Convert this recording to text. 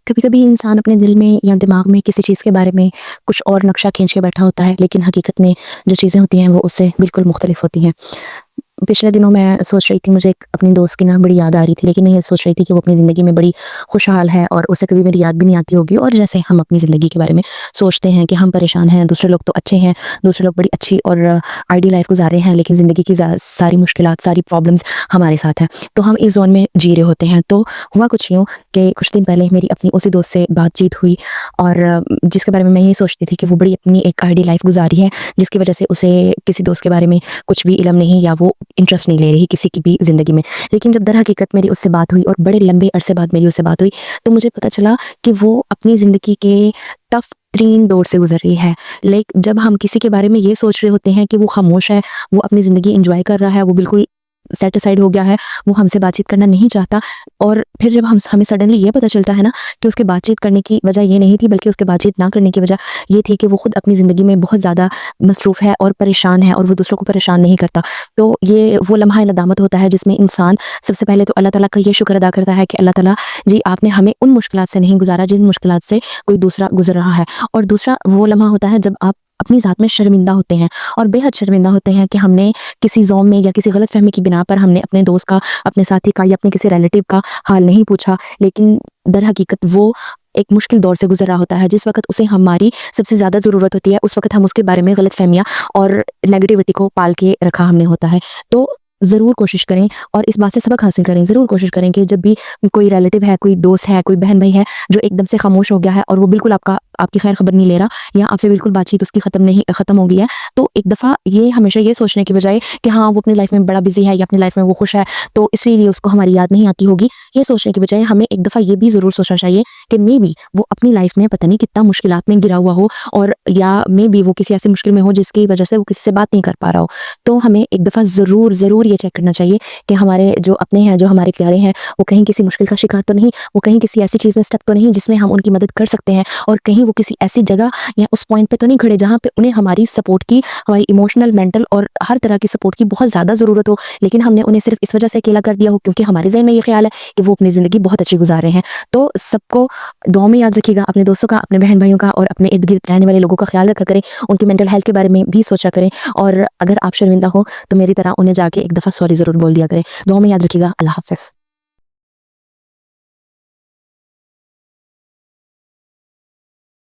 कभी कभी इंसान अपने दिल में या दिमाग में किसी चीज़ के बारे में कुछ और नक्शा खींच के बैठा होता है, लेकिन हकीकत में जो चीज़ें होती हैं वो उससे बिल्कुल मुख्तलिफ होती हैं। पिछले दिनों मैं सोच रही थी, मुझे एक अपनी दोस्त की ना बड़ी याद आ रही थी, लेकिन मैं ये सोच रही थी कि वो अपनी ज़िंदगी में बड़ी खुशहाल है और उसे कभी मेरी याद भी नहीं आती होगी। और जैसे हम अपनी ज़िंदगी के बारे में सोचते हैं कि हम परेशान हैं, दूसरे लोग तो अच्छे हैं, दूसरे लोग बड़ी अच्छी और आइडियल लाइफ गुजार रहे हैं, लेकिन ज़िंदगी की सारी मुश्किलात, सारी प्रॉब्लम्स हमारे साथ हैं, तो हम इस जोन में जी रहे होते हैं। तो हुआ कुछ यूँ कि कुछ दिन पहले मेरी अपनी उसी दोस्त से बातचीत हुई, और जिसके बारे में मैं ये सोचती थी कि वो बड़ी अपनी एक आइडियल लाइफ गुजारी है, जिसकी वजह से उसे किसी दोस्त के बारे में कुछ भी इल्म नहीं, या वो इंटरेस्ट नहीं ले रही किसी की भी ज़िंदगी में। लेकिन जब दर हकीकत मेरी उससे बात हुई और बड़े लंबे अरसे बाद मेरी उससे बात हुई, तो मुझे पता चला कि वो अपनी ज़िंदगी के टफ तरीन दौर से गुजर रही है। जब हम किसी के बारे में ये सोच रहे होते हैं कि वो खामोश है, वो अपनी ज़िंदगी एंजॉय कर रहा है, वो बिल्कुल सेटिस्फाइड हो गया है, वो हमसे बातचीत करना नहीं चाहता, और फिर जब हमें सडनली ये पता चलता है ना कि उसके बातचीत करने की वजह ये नहीं थी, बल्कि उसके बातचीत ना करने की वजह ये थी कि वो खुद अपनी ज़िंदगी में बहुत ज़्यादा मसरूफ़ है और परेशान है, और वो दूसरों को परेशान नहीं करता। तो ये वो लम्हा नदामत होता है जिसमें इंसान सबसे पहले तो अल्लाह ताला का ये शुक्र अदा करता है कि अल्लाह ताला जी, आपने हमें उन मुश्किलात से नहीं गुजारा जिन मुश्किलात से कोई दूसरा गुजर रहा है। और दूसरा वो लम्हा होता है जब आप अपनी ज़ात में शर्मिंदा होते हैं, और बेहद शर्मिंदा होते हैं कि हमने किसी ज़ौम में या किसी गलतफहमी की बिना पर हमने अपने दोस्त का, अपने साथी का या अपने किसी रिलेटिव का हाल नहीं पूछा, लेकिन दर हकीकत वो एक मुश्किल दौर से गुजर रहा होता है। जिस वक्त उसे हमारी सबसे ज़्यादा ज़रूरत होती है, उस वक्त हम उसके बारे में गलतफहमियाँ और नेगेटिविटी को पाल के रखा हमने होता है। तो ज़रूर कोशिश करें और इस बात से सबक हासिल करें, ज़रूर कोशिश करें कि जब भी कोई रिलेटिव है, कोई दोस्त है, कोई बहन भाई है जो एकदम से खामोश हो गया है और वो बिल्कुल आपकी खैर खबर नहीं ले रहा, या आपसे बिल्कुल बातचीत उसकी ख़त्म हो गई है, तो एक दफ़ा ये हमेशा ये सोचने की बजाय कि हाँ, वो अपनी लाइफ में बड़ा बिजी है या अपनी लाइफ में वो खुश है, तो इसलिए उसको हमारी याद नहीं आती होगी, ये सोचने की बजाय हमें एक दफ़ा ये भी ज़रूर सोचना चाहिए कि मे बी वो अपनी लाइफ में पता नहीं कितना मुश्किलात में गिरा हुआ हो, और या मे बी वो किसी ऐसी मुश्किल में हो जिसकी वजह से वो किसी से बात नहीं कर पा रहा हो। तो हमें एक दफ़ा ज़रूर ये चेक करना चाहिए कि हमारे जो अपने हैं, जो हमारे प्यारे हैं, वो कहीं किसी मुश्किल का शिकार तो नहीं, वो कहीं किसी ऐसी चीज़ में स्टक तो नहीं जिसमें हम उनकी मदद कर सकते हैं, और कहीं वो किसी ऐसी जगह या उस पॉइंट पे तो नहीं खड़े जहाँ पे उन्हें हमारी सपोर्ट की, हमारी इमोशनल, मेंटल और हर तरह की सपोर्ट की बहुत ज़्यादा ज़रूरत हो, लेकिन हमने उन्हें सिर्फ इस वजह से अकेला कर दिया हो क्योंकि हमारे ज़हन में ये ख्याल है कि वो अपनी ज़िंदगी बहुत अच्छी गुजार रहे हैं। तो सबको दुआ में याद रखिएगा, अपने दोस्तों का, अपने बहन भाइयों का और अपने इर्द गिर्द रहने वाले लोगों का ख्याल रखा करें, उनकी मेंटल हेल्थ के बारे में भी सोचा करें, और अगर आप शर्मिंदा हो तो मेरी तरह उन्हें जाके एक दफ़ा सॉरी ज़रूर बोल दिया करें। दुआ में याद रखिएगा। अल्लाह हाफ़िज़।